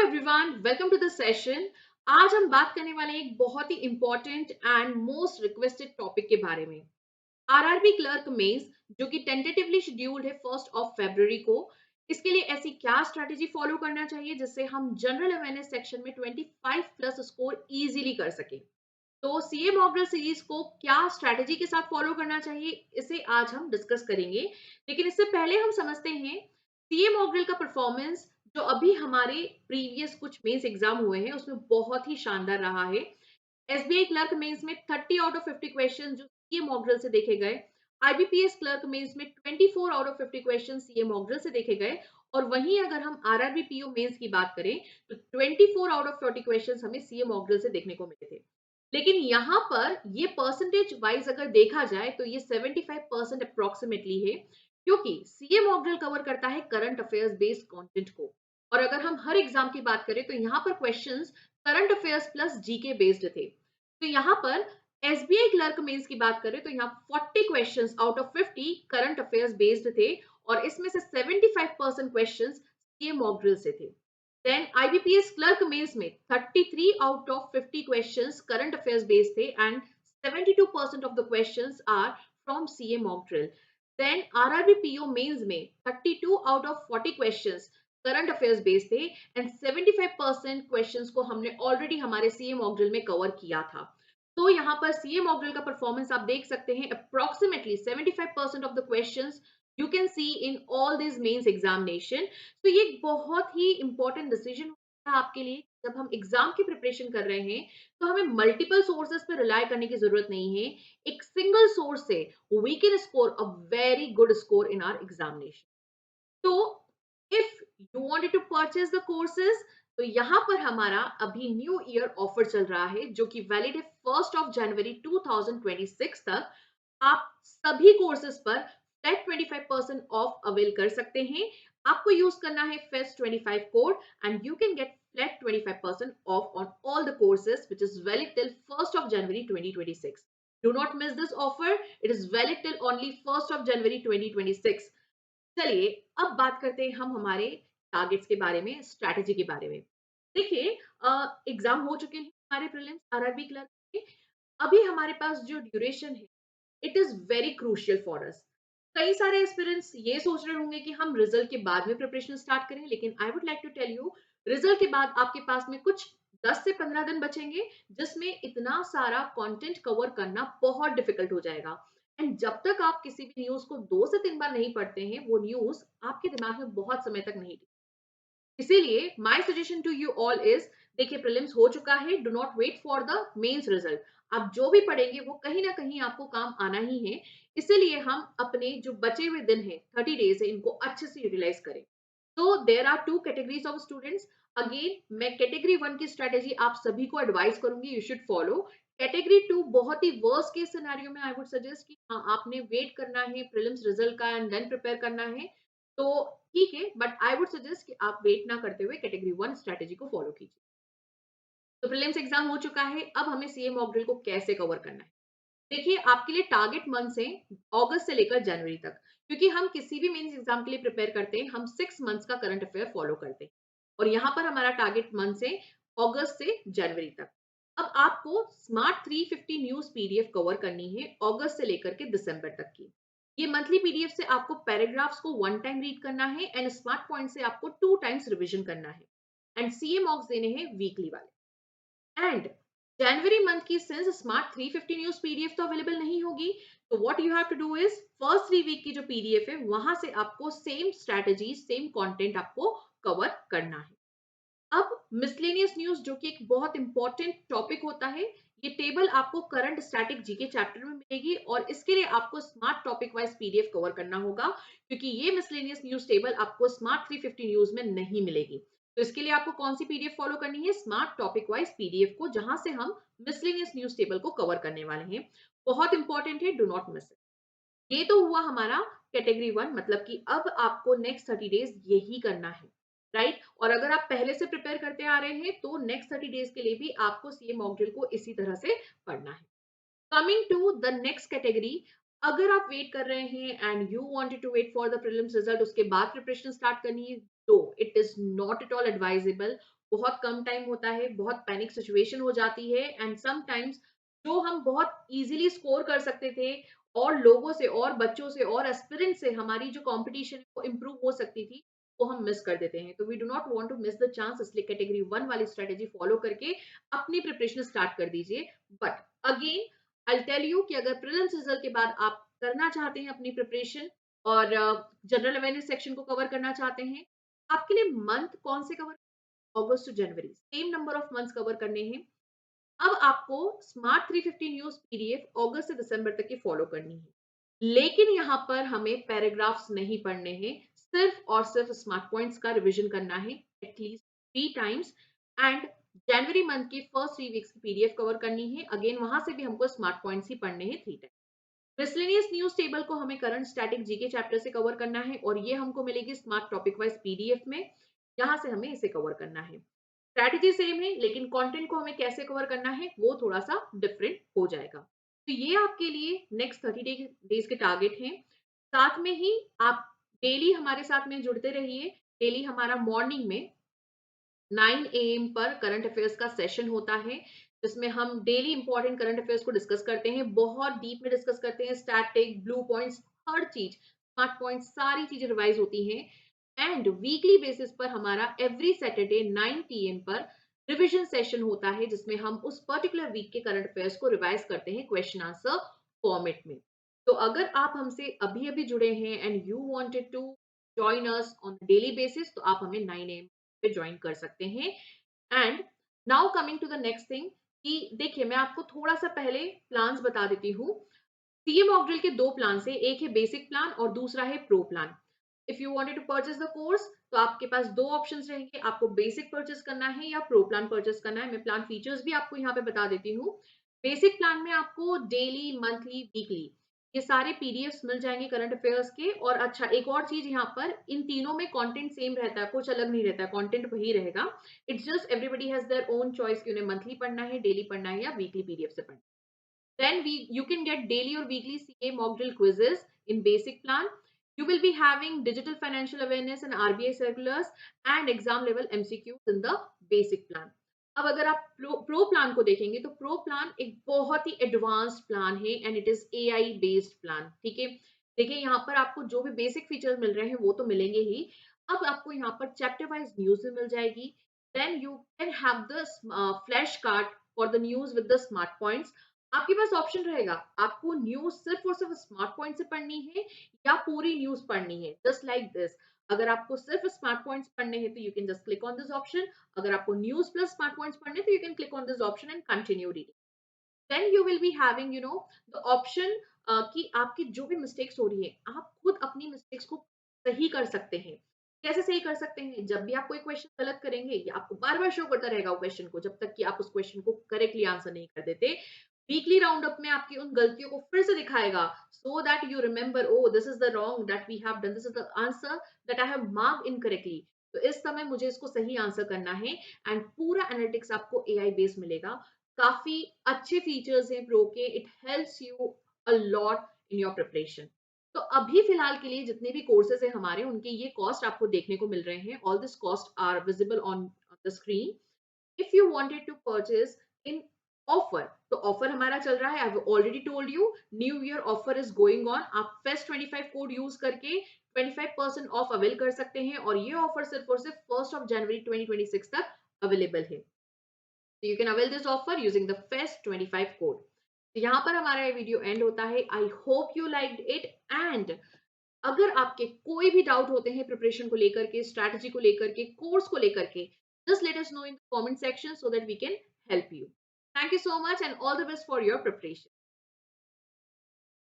Everyone, welcome to the session. आज हम बात करने वाले हैं एक बहुत ही important and most requested topic के बारे में। आरआरबी क्लर्क मेंस जो कि टेंटेटिवली शेड्यूल्ड है 1 फरवरी को। इसके लिए ऐसी क्या स्ट्रेटेजी फॉलो करना चाहिए जिससे हम जनरल अवेयरनेस सेक्शन में 25 प्लस स्कोर इजीली कर सकें। तो सीए मॉक सीरीज को क्या स्ट्रेटेजी के साथ फॉलो करना चाहिए, इसे आज हम डिस्कस करेंगे। लेकिन इससे पहले हम समझते हैं सीए मॉक का परफॉर्मेंस जो अभी हमारे प्रीवियस कुछ मेंस एग्जाम हुए हैं उसमें बहुत ही शानदार रहा है। एसबीआई क्लर्क मेंस में 30 आउट ऑफ 50 क्वेश्चन जो सीए मॉक ड्रिल से देखे गए। आईबीपीएस क्लर्क मेंस में 24 out of 50 question CA mock drill से देखे गए। और वहीं अगर हम आरआरबी पीओ मेंस की बात करें तो 24 आउट ऑफ 40 क्वेश्चन हमें सीए मॉक ड्रिल से देखने को मिले थे। लेकिन यहाँ पर ये परसेंटेज वाइज अगर देखा जाए तो ये 75% अप्रोक्सीमेटली है, क्योंकि सीए मॉक ड्रिल कवर करता है करंट अफेयर्स बेस्ड कंटेंट को। और अगर हम हर एग्जाम की बात करें तो यहाँ पर questions current affairs plus GK based थे। तो यहाँ पर एसबीआई क्लर्क मेंस की बात करें तो यहाँ 40 questions out of 50 current affairs based थे। और इसमें से 75% क्वेश्चंस सीए मॉक ड्रिल से थे। Then IBPS clerk mains में 33 out of 50 questions current affairs based थे and 72% of the questions are from CA mock drill. Then RRB PO mains में 32 out of 40 questions current affairs based थे and 75% questions को हमने already हमारे CA mock drill में cover किया था। तो यहाँ पर सीए मॉक ड्रिल का परफॉर्मेंस आप देख सकते हैं, approximately 75% of the questions you can see in all this mains examination. तो ये एक बहुत ही इंपॉर्टेंट डिसीजन होता है आपके लिए। जब हम एग्जाम की प्रिपरेशन कर रहे हैं तो हमें मल्टीपल सोर्सेस पे रिलाय करने की जरूरत नहीं है। एक सिंगल सोर्स से we can score a very good score in our examination. तो if you wanted to purchase the courses तो यहाँ पर हमारा अभी न्यू ईयर ऑफर चल रहा है जो कि वैलिड है 1 जनवरी 2026 तक। आप सभी कोर्सेज पर फ्लैट 25% ऑफ अवेल कर सकते हैं। आपको यूज करना है fest 25 code and you can get flat 25% of on all the courses which is valid till 1 January 2026। Do not miss this offer, it is valid till only 1 जनवरी 2026। चलिए अब बात करते हैं हम हमारे टारगेट्स के बारे में, स्ट्रैटेजी के बारे में। देखिए, एग्जाम हो चुके हैं हमारे प्रीलिम्स आरआरबी क्लर्क के। अभी हमारे पास जो ड्यूरेशन है it is very crucial for us. कई सारे एस्पिरेंट्स ये सोच रहे होंगे कि हम रिजल्ट के बाद में प्रिपरेशन स्टार्ट करें, लेकिन I would like to tell you result के बाद आपके पास में कुछ 10 से 15 दिन बचेंगे जिसमें इतना सारा कंटेंट कवर करना बहुत डिफिकल्ट हो जाएगा। एंड जब तक आप किसी भी न्यूज को 2 से 3 बार नहीं पढ़ते हैं वो न्यूज आपके दिमाग में बहुत समय तक नहीं। इसीलिए my suggestion to you all is, देखिए प्रीलिम्स हो चुका है, do not wait for the mains result. आप जो भी पढ़ेंगे वो कहीं ना कहीं आपको काम आना ही है। इसीलिए हम अपने जो बचे हुए दिन है 30 डेज है इनको अच्छे से यूटिलाइज करें। तो there are two categories of students. Again मैं कैटेगरी 1 की स्ट्रेटेजी आप सभी को एडवाइस करूंगी यू शुड फॉलो। कैटेगरी 2 बहुत ही वर्स्ट केस सिनेरियो में आई वुड सजेस्ट कि हाँ आपने वेट करना है प्रीलिम्स रिजल्ट का एंड देन प्रिपेयर करना है तो ठीक है, बट आई वुड सजेस्ट कि आप वेट ना करते हुए कैटेगरी 1 स्ट्रेटेजी को फॉलो कीजिए। तो प्रीलिम्स एग्जाम हो चुका है, अब हमें सीए मॉक ड्रिल को कैसे कवर करना है। देखिए आपके लिए टारगेट मंथ्स हैं अगस्त से लेकर जनवरी तक, क्योंकि हम किसी भी मेंस एग्जाम के लिए प्रिपेयर करते हैं हम 6 मंथ्स का करंट अफेयर फॉलो करते हैं। और यहाँ पर हमारा टारगेट मंथ्स है अगस्त से जनवरी तक। अब आपको स्मार्ट 350 न्यूज पीडीएफ कवर करनी है अगस्त से लेकर के दिसंबर तक की। ये मंथली पीडीएफ से आपको पैराग्राफ्स को 1 टाइम रीड करना है एंड स्मार्ट पॉइंट से आपको 2 टाइम्स रिविजन करना है। एंड सीए मॉक्स देने हैं वीकली वाले। एंड जनवरी मंथ की सिंस स्मार्ट 350 न्यूज पीडीएफ तो अवेलेबल नहीं होगी, तो what you have to do is first 3 week की जो पीडीएफ है वहां से आपको सेम स्ट्रेटजी सेम कंटेंट आपको कवर करना है। अब मिसलेनियस न्यूज जो कि एक बहुत इंपॉर्टेंट टॉपिक होता है, ये टेबल आपको करंट स्टैटिक जीके चैप्टर में मिलेगी और इसके लिए आपको smart topic wise PDF cover करना होगा, क्योंकि ये मिसलेनियस न्यूज टेबल आपको स्मार्ट 350 न्यूज में नहीं मिलेगी। तो इसके लिए आपको कौन सी पीडीएफ फॉलो करनी है, स्मार्ट टॉपिक वाइज पीडीएफ को, जहां से हम मिसलेनियस न्यूज टेबल को कवर करने वाले हैं। बहुत इंपॉर्टेंट है, डू नॉट मिस इट। ये तो हुआ हमारा कैटेगरी 1, मतलब कि अब आपको नेक्स्ट 30 डेज यही करना है, राइट। और अगर आप पहले से प्रिपेयर करते आ रहे हैं तो नेक्स्ट 30 डेज के लिए भी आपको सीए मॉक ड्रिल को इसी तरह से पढ़ना है। Coming to the next category, अगर आप वेट कर रहे हैं and you wanted to wait for the prelims result उसके बाद प्रिपरेशन स्टार्ट करनी है, तो it is not at all advisable. बहुत कम टाइम होता है, बहुत पैनिक सिचुएशन हो जाती है एंड समटाइम्स जो हम बहुत इजीली स्कोर कर सकते थे और लोगों से और बच्चों से और एस्पिरेंट से हमारी जो कंपटीशन है वो इम्प्रूव हो सकती थी, वो हम मिस कर देते हैं। तो we do not want to miss the chance, इसलिए कैटेगरी 1 वाली स्ट्रेटेजी फॉलो करके अपनी प्रिपरेशन स्टार्ट कर दीजिए। But again I tell you कि अगर प्रीलिम्स रिजल्ट के बाद आप करना चाहते हैं अपनी प्रिपरेशन और जनरल अवेयरनेस सेक्शन को कवर करना चाहते हैं, आपके लिए मंथ कौन से कवर, अगस्त टू जनवरी same number of months cover करने हैं। अब आपको स्मार्ट 350 न्यूज पीडीएफ अगस्त से दिसंबर तक की फॉलो करनी है, लेकिन यहाँ पर हमें पैराग्राफ्स नहीं पढ़ने हैं, सिर्फ और सिर्फ स्मार्ट पॉइंट्स का रिवीजन करना है एटलीस्ट 3 टाइम्स एंड जनवरी मंथ की फर्स्ट 3 वीक्स की पीडीएफ कवर करनी है। अगेन वहां से भी हमको स्मार्ट पॉइंट्स ही पढ़ने हैं 3 टाइम्स। मिसलेनियस न्यूज टेबल को हमें करंट स्टैटिक जीके चैप्टर से कवर करना है और ये हमको मिलेगी स्मार्ट टॉपिक वाइज पीडीएफ में, यहाँ से हमें इसे कवर करना है। स्ट्रैटेजी सेम है लेकिन कंटेंट को हमें कैसे कवर करना है वो थोड़ा सा डिफरेंट हो जाएगा। तो ये आपके लिए नेक्स्ट 30 डेज के टारगेट हैं। साथ में ही आप डेली हमारे साथ में जुड़ते रहिए। डेली हमारा मॉर्निंग में 9 AM पर करंट अफेयर्स का सेशन होता है, जिसमें हम डेली इंपॉर्टेंट करंट अफेयर्स को डिस्कस करते हैं, बहुत डीप में डिस्कस करते हैं, स्टैटिक, ब्लू पॉइंट्स, हर चीज, स्मार्ट पॉइंट्स, सारी चीजें रिवाइज होती हैं एंड वीकली बेसिस पर हमारा एवरी सैटरडे 9 PM पर रिवीजन सेशन होता है, जिसमें हम उस पर्टिकुलर वीक के करंट अफेयर्स को रिवाइज करते हैं क्वेश्चन आंसर फॉर्मेट में। तो अगर आप हमसे अभी अभी जुड़े हैं and you wanted to join us on daily basis, तो आप हमें 9 AM पे ज्वाइन कर सकते हैं। And now coming to the next thing कि देखिए मैं आपको थोड़ा सा पहले प्लान्स बता देती हूँ। सीए मॉक ड्रिल के 2 प्लान है, एक है बेसिक प्लान और दूसरा है pro plan. If you wanted to purchase the course तो आपके पास 2 ऑप्शंस रहेंगे, आपको बेसिक परचेज करना है या प्रो प्लान परचेज करना है। मैं प्लान फीचर्स भी आपको यहाँ पे बता देती हूँ। बेसिक प्लान में आपको डेली, मंथली, वीकली ये सारे पीडीएफ्स मिल जाएंगे करंट अफेयर्स के। और अच्छा एक और चीज यहाँ पर, इन तीनों में कंटेंट सेम रहता है, कुछ अलग नहीं रहता है, कंटेंट वही रहेगा। It's just everybody has their own choice कि उन्हें मंथली पढ़ना है, डेली पढ़ना है या वीकली पीडीएफ से पढ़ना है। Then you can get daily or weekly CA mock drill quizzes in basic plan. You will be having digital financial awareness and RBI circulars and exam level MCQs in the basic plan. अब अगर आप pro plan को देखेंगे तो pro plan एक बहुत ही advanced plan है and it is AI based plan. ठीक है, देखिए यहाँ पर आपको जो भी बेसिक फीचर्स मिल रहे हैं वो तो मिलेंगे ही, अब आपको यहाँ पर चैप्टर वाइज न्यूज भी मिल जाएगी। Then you can have the flash card for the news with the smart points. आपके पास ऑप्शन रहेगा, आपको न्यूज सिर्फ और सिर्फ स्मार्ट पॉइंट से पढ़नी है या पूरी न्यूज पढ़नी है, जस्ट लाइक दिस। अगर आपको सिर्फ स्मार्ट पॉइंट्स पढ़ने हैं तो you can just click on this option. अगर आपको न्यूज प्लस स्मार्ट पॉइंट्स पढ़ने तो you can click on this option and continue reading. Then you will be having the option कि आपकी जो भी मिस्टेक्स हो रही है आप खुद अपनी मिस्टेक्स को सही कर सकते हैं। कैसे सही कर सकते हैं? जब भी आप कोई क्वेश्चन गलत करेंगे या आपको बार बार शो करता रहेगा वो क्वेश्चन को जब तक कि आप उस क्वेश्चन को करेक्टली आंसर नहीं कर देते। वीकली राउंड अप में आपकी उन गलतियों को फिर से दिखाएगा, so that you remember, oh this is the wrong that we have done, this is the answer that I have marked incorrectly. तो इस समय मुझे इसको सही आंसर करना है एंड पूरा एनालिटिक्स आपको एआई बेस मिलेगा। काफी अच्छे फीचर्स हैं प्रो के, it helps you a lot in your preparation. तो अभी फिलहाल के लिए जितने भी कोर्सेज हैं हमारे उनके ये कॉस्ट आपको देखने को मिल रहे हैं, all this cost are visible on the screen. If you wanted to purchase in offer, तो ऑफर हमारा चल रहा है, I have already told you, new year offer is going on. आप फेस्ट 25 कोड यूज करके 25% ऑफ अवेल कर सकते हैं और ये ऑफर सिर्फ और सिर्फ 1 जनवरी 2026 तक अवेलेबल है। So you can avail this offer using the FEST 25 code. तो यहाँ पर हमारा ये वीडियो एंड होता है। I hope you liked it and अगर आपके कोई भी डाउट होते हैं प्रिपरेशन को लेकर के, स्ट्रैटेजी को लेकर के, कोर्स को लेकर के, just let us know in the comment section so that we can help you. Thank you so much and all the best for your preparation.